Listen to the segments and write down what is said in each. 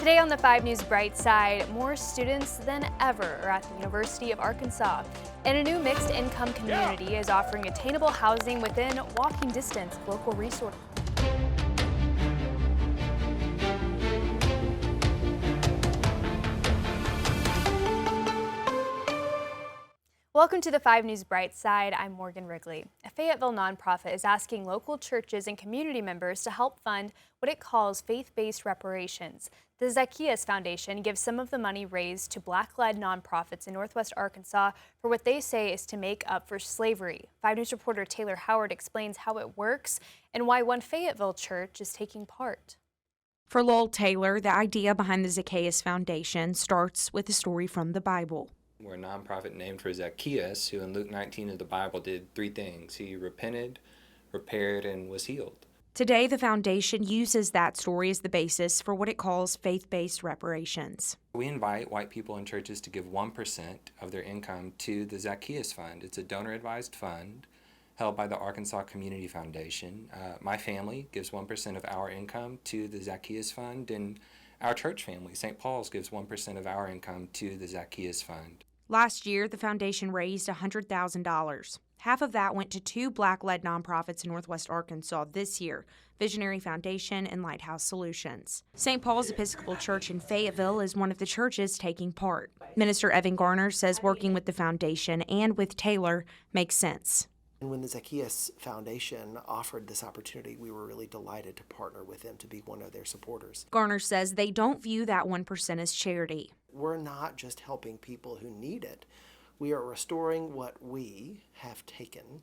Today on the 5 News Bright Side, more students than ever are at the University of Arkansas. And a new mixed income community is offering attainable housing within walking distance of local resources. Welcome to the 5 News Bright Side. I'm Morgan Wrigley. A Fayetteville nonprofit is asking local churches and community members to help fund what it calls faith-based reparations. The Zacchaeus Foundation gives some of the money raised to Black-led nonprofits in Northwest Arkansas for what they say is to make up for slavery. 5 News reporter Taylor Howard explains how it works and why one Fayetteville church is taking part. For Lowell Taylor, the idea behind the Zacchaeus Foundation starts with a story from the Bible. We're a nonprofit named for Zacchaeus, who in Luke 19 of the Bible did 3 things. He repented, repaired, and was healed. Today, the foundation uses that story as the basis for what it calls faith-based reparations. We invite white people in churches to give 1% of their income to the Zacchaeus Fund. It's a donor-advised fund held by the Arkansas Community Foundation. My family gives 1% of our income to the Zacchaeus Fund, and our church family, St. Paul's, gives 1% of our income to the Zacchaeus Fund. Last year, the foundation raised $100,000. Half of that went to 2 Black-led nonprofits in Northwest Arkansas this year, Visionary Foundation and Lighthouse Solutions. St. Paul's Episcopal Church in Fayetteville is one of the churches taking part. Minister Evan Garner says working with the foundation and with Taylor makes sense. And when the Zacchaeus Foundation offered this opportunity, we were really delighted to partner with them to be one of their supporters. Garner says they don't view that 1% as charity. We're not just helping people who need it. We are restoring what we have taken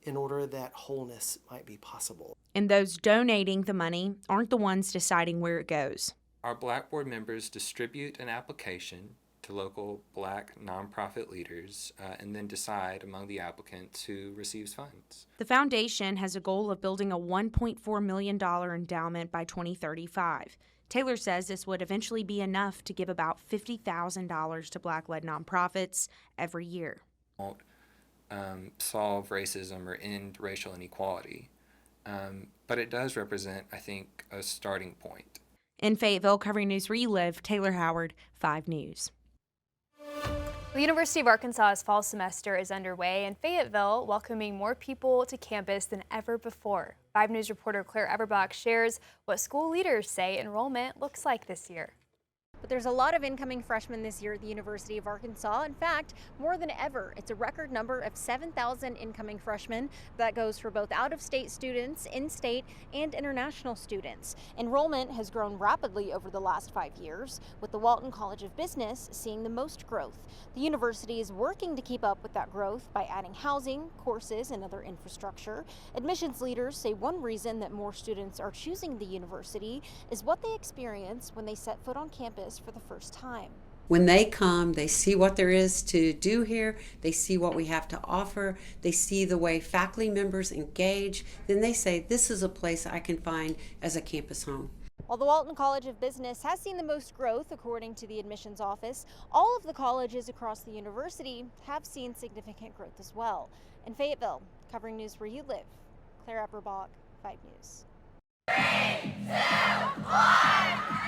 in order that wholeness might be possible. And those donating the money aren't the ones deciding where it goes. Our Black Board members distribute an application to local Black nonprofit leaders and then decide among the applicants who receives funds. The foundation has a goal of building a $1.4 million endowment by 2035. Taylor says this would eventually be enough to give about $50,000 to Black-led nonprofits every year. Won't solve racism or end racial inequality, but it does represent, I think, a starting point. In Fayetteville, covering news where you live, Taylor Howard, 5 News. The University of Arkansas's fall semester is underway, and Fayetteville welcoming more people to campus than ever before. 5 News reporter Claire Eberbach shares what school leaders say enrollment looks like this year. But there's a lot of incoming freshmen this year at the University of Arkansas. In fact, more than ever, it's a record number of 7,000 incoming freshmen. That goes for both out-of-state students, in-state, and international students. Enrollment has grown rapidly over the last 5 years, with the Walton College of Business seeing the most growth. The university is working to keep up with that growth by adding housing, courses, and other infrastructure. Admissions leaders say one reason that more students are choosing the university is what they experience when they set foot on campus for the first time. When they come, they see what there is to do here, they see what we have to offer, they see the way faculty members engage, then they say, this is a place I can find as a campus home. While the Walton College of Business has seen the most growth, according to the admissions office, all of the colleges across the university have seen significant growth as well. In Fayetteville, covering news where you live, Claire Eberbach, 5 News. 3, 2, 1.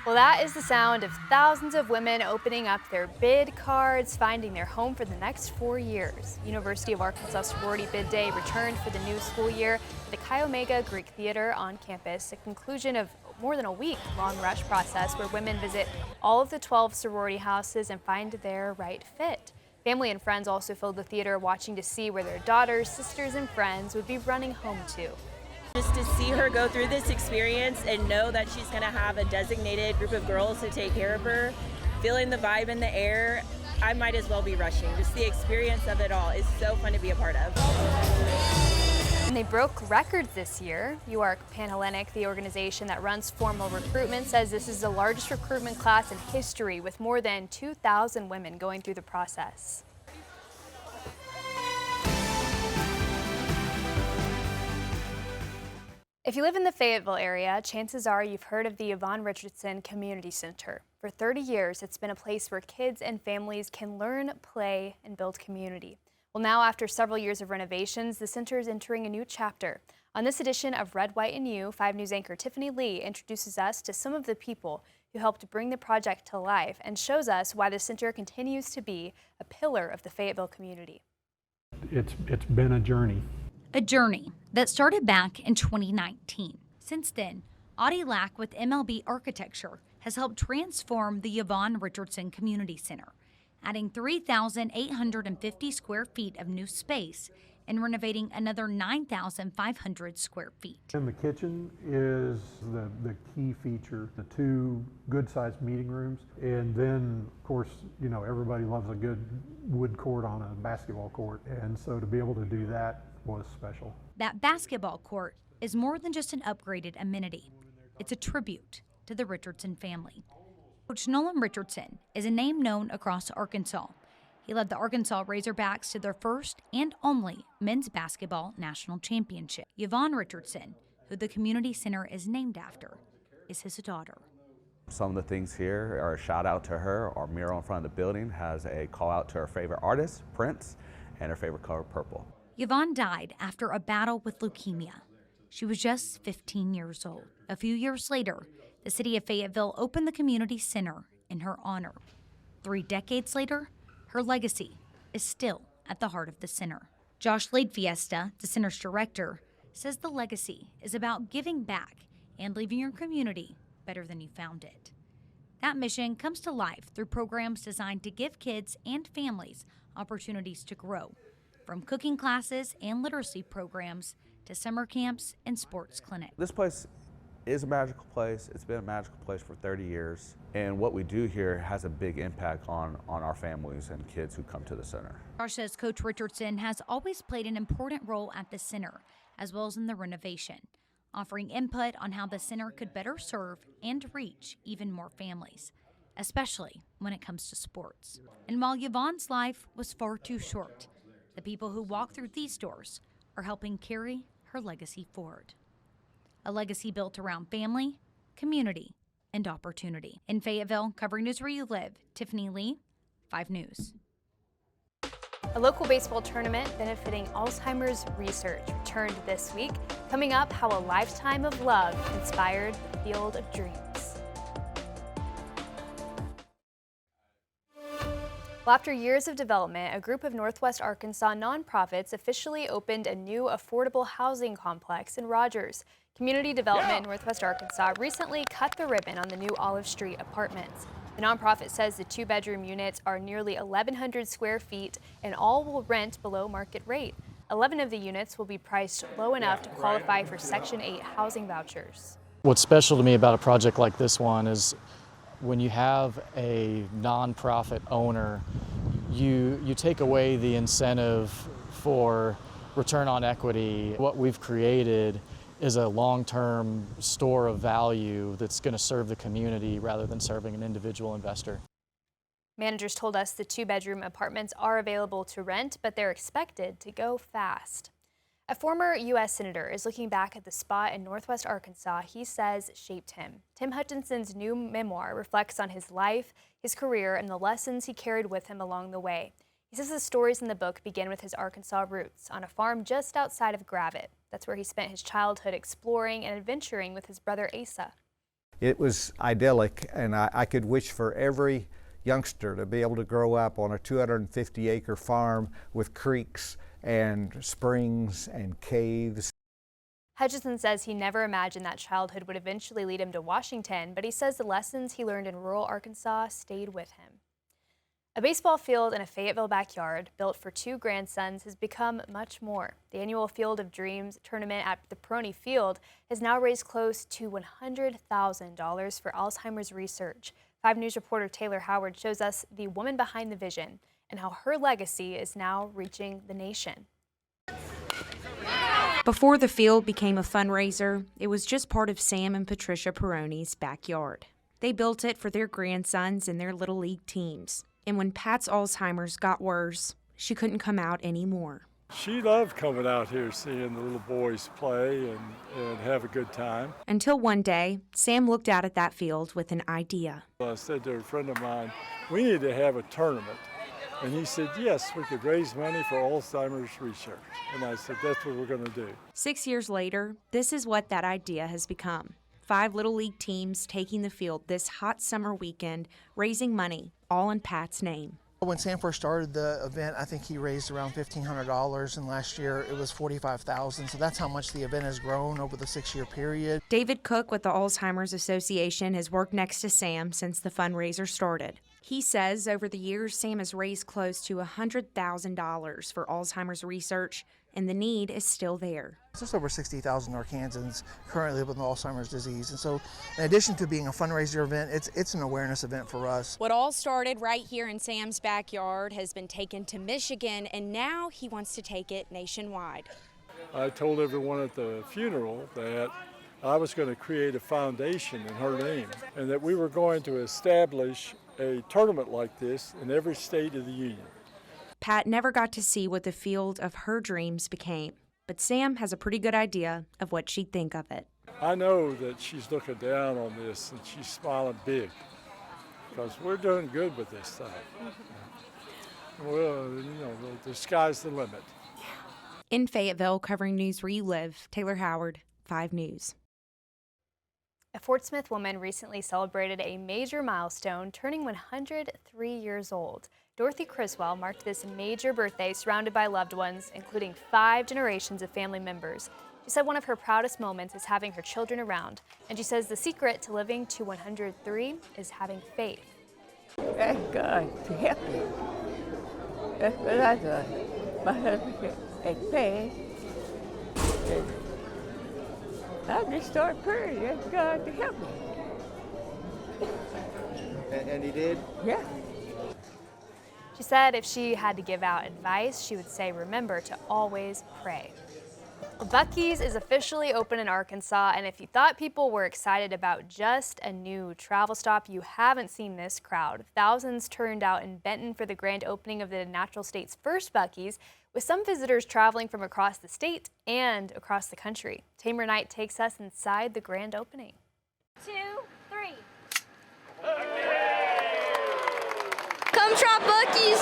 Well, that is the sound of thousands of women opening up their bid cards, finding their home for the next 4 years. University of Arkansas Sorority Bid Day returned for the new school year at the Chi Omega Greek Theater on campus, a conclusion of more than a week-long rush process where women visit all of the 12 sorority houses and find their right fit. Family and friends also filled the theater, watching to see where their daughters, sisters, and friends would be running home to. Just to see her go through this experience and know that she's going to have a designated group of girls to take care of her, feeling the vibe in the air, I might as well be rushing. Just the experience of it all is so fun to be a part of. And they broke records this year. UARC Panhellenic, the organization that runs formal recruitment, says this is the largest recruitment class in history, with more than 2,000 women going through the process. If you live in the Fayetteville area, chances are you've heard of the Yvonne Richardson Community Center. For 30 years, it's been a place where kids and families can learn, play, and build community. Well, now after several years of renovations, the center is entering a new chapter. On this edition of Red, White, and You, 5 News anchor Tiffany Lee introduces us to some of the people who helped bring the project to life and shows us why the center continues to be a pillar of the Fayetteville community. It's been a journey. A journey that started back in 2019. Since then, Audie Lack with MLB Architecture has helped transform the Yvonne Richardson Community Center, adding 3,850 square feet of new space and renovating another 9,500 square feet. And the kitchen is the key feature, the 2 good-sized meeting rooms. And then, of course, you know, everybody loves a good wood court on a basketball court. And so to be able to do that was special. That basketball court is more than just an upgraded amenity. It's a tribute to the Richardson family. Coach Nolan Richardson is a name known across Arkansas. He led the Arkansas Razorbacks to their first and only men's basketball national championship. Yvonne Richardson, who the community center is named after, is his daughter. Some of the things here are a shout out to her. Our mural in front of the building has a call out to her favorite artist, Prince, and her favorite color, purple. Yvonne died after a battle with leukemia. She was just 15 years old. A few years later, the city of Fayetteville opened the community center in her honor. 3 decades later, her legacy is still at the heart of the center. Josh Laidfiesta, the center's director, says the legacy is about giving back and leaving your community better than you found it. That mission comes to life through programs designed to give kids and families opportunities to grow, from cooking classes and literacy programs to summer camps and sports clinics. This place is a magical place. It's been a magical place for 30 years. And what we do here has a big impact on our families and kids who come to the center. Josh says Coach Richardson has always played an important role at the center, as well as in the renovation, offering input on how the center could better serve and reach even more families, especially when it comes to sports. And while Yvonne's life was far too short, the people who walk through these doors are helping carry her legacy forward. A legacy built around family, community, and opportunity. In Fayetteville, covering news where you live, Tiffany Lee, 5 News. A local baseball tournament benefiting Alzheimer's research returned this week. Coming up, how a lifetime of love inspired the Field of Dreams. Well, after years of development, a group of Northwest Arkansas nonprofits officially opened a new affordable housing complex in Rogers. Community Development in Northwest Arkansas recently cut the ribbon on the new Olive Street apartments. The nonprofit says the 2-bedroom units are nearly 1,100 square feet and all will rent below market rate. 11 of the units will be priced low enough to qualify for Section 8 housing vouchers. What's special to me about a project like this one is when you have a nonprofit owner, you take away the incentive for return on equity. What we've created is a long-term store of value that's going to serve the community rather than serving an individual investor. Managers told us the 2-bedroom apartments are available to rent, but they're expected to go fast. A former U.S. Senator is looking back at the spot in Northwest Arkansas he says shaped him. Tim Hutchinson's new memoir reflects on his life, his career, and the lessons he carried with him along the way. He says the stories in the book begin with his Arkansas roots on a farm just outside of Gravette. That's where he spent his childhood exploring and adventuring with his brother Asa. It was idyllic, and I could wish for every youngster to be able to grow up on a 250-acre farm with creeks and springs and caves. Hutchinson says he never imagined that childhood would eventually lead him to Washington, but he says the lessons he learned in rural Arkansas stayed with him. A baseball field in a Fayetteville backyard built for 2 grandsons has become much more. The annual Field of Dreams tournament at the Peroni Field has now raised close to $100,000 for Alzheimer's research. 5 News reporter Taylor Howard shows us the woman behind the vision and how her legacy is now reaching the nation. Before the field became a fundraiser, it was just part of Sam and Patricia Peroni's backyard. They built it for their grandsons and their Little League teams. And when Pat's Alzheimer's got worse, she couldn't come out anymore. She loved coming out here, seeing the little boys play and have a good time. Until one day, Sam looked out at that field with an idea. I said to a friend of mine, we need to have a tournament And he said, yes, we could raise money for Alzheimer's research. And I said, that's what we're going to do. 6 years later, this is what that idea has become. 5 Little League teams taking the field this hot summer weekend, raising money, all in Pat's name. When Sam first started the event, I think he raised around $1,500, and last year it was $45,000. So that's how much the event has grown over the 6-year period. David Cook with the Alzheimer's Association has worked next to Sam since the fundraiser started. He says over the years, Sam has raised close to $100,000 for Alzheimer's research, and the need is still there. There's over 60,000 Arkansans currently live with Alzheimer's disease. And so in addition to being a fundraiser event, it's an awareness event for us. What all started right here in Sam's backyard has been taken to Michigan, and now he wants to take it nationwide. I told everyone at the funeral that I was going to create a foundation in her name and that we were going to establish a tournament like this in every state of the union. Pat never got to see what the field of her dreams became, but Sam has a pretty good idea of what she'd think of it. I know that she's looking down on this and she's smiling big because we're doing good with this stuff. Well, the sky's the limit. In Fayetteville, covering news where you live, Taylor Howard, 5 News. A Fort Smith woman recently celebrated a major milestone, turning 103 years old. Dorothy Criswell marked this major birthday surrounded by loved ones, including 5 generations of family members. She said one of her proudest moments is having her children around, and she says the secret to living to 103 is having faith. Ask God to help you. That's what I done. My husband said, faith. I just started praying, ask God to help me. And he did? Yeah. She said if she had to give out advice, she would say, remember to always pray. Buc-ee's is officially open in Arkansas, and if you thought people were excited about just a new travel stop, you haven't seen this crowd. Thousands turned out in Benton for the grand opening of the Natural State's first Buc-ee's, with some visitors traveling from across the state and across the country. Tamer Knight takes us inside the grand opening. 2, 3. Come try Buc-ee's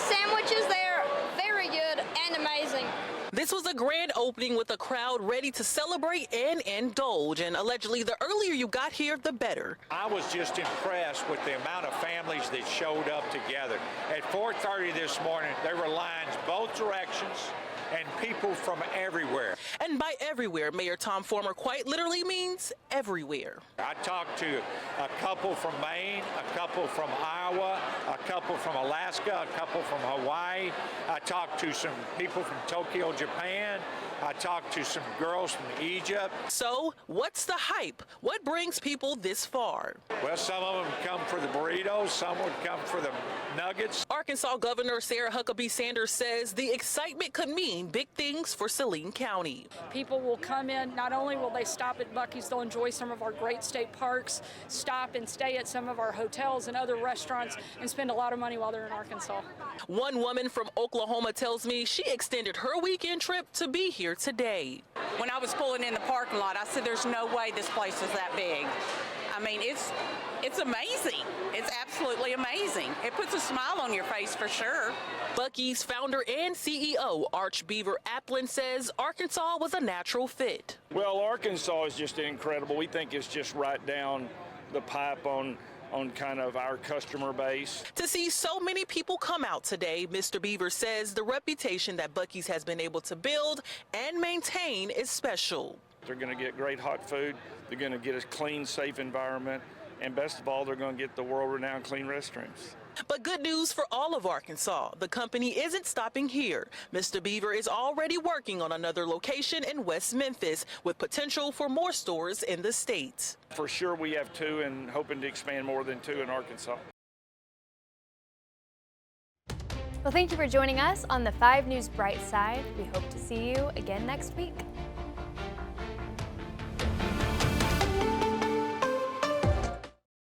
sandwiches. They're very good and amazing. This was a grand opening with a crowd ready to celebrate and indulge, and allegedly the earlier you got here, the better. I was just impressed with the amount of families that showed up together. At 4:30 this morning, there were lines both directions and people from everywhere. And by everywhere, Mayor Tom Former quite literally means everywhere. I talked to a couple from Maine, a couple from Iowa, a couple from Alaska, a couple from Hawaii. I talked to some people from Tokyo, Japan. I talked to some girls from Egypt. So, what's the hype? What brings people this far? Well, some of them come for the burritos, some would come for the nuggets. Arkansas Governor Sarah Huckabee Sanders says the excitement could mean big things for Saline County. People will come in, not only will they stop at Buc-ee's, they'll enjoy some of our great state parks, stop and stay at some of our hotels and other restaurants, and spend a lot of money while they're in Arkansas. One woman from Oklahoma tells me she extended her weekend trip to be here today. When I was pulling in the parking lot, I said, there's no way this place is that big. I mean, it's amazing. It's absolutely amazing. It puts a smile on your face for sure. Buc-ee's founder and CEO, Arch Beaver Applin, says Arkansas was a natural fit. Well, Arkansas is just incredible. We think it's just right down the pipe on kind of our customer base. To see so many people come out today, Mr. Beaver says the reputation that Buc-ee's has been able to build and maintain is special. They're going to get great hot food, they're going to get a clean, safe environment, and best of all, they're going to get the world-renowned clean restrooms. But good news for all of Arkansas. The company isn't stopping here. Mr. Beaver is already working on another location in West Memphis with potential for more stores in the state. For sure we have 2 and hoping to expand more than 2 in Arkansas. Well, thank you for joining us on the 5 News Bright Side. We hope to see you again next week.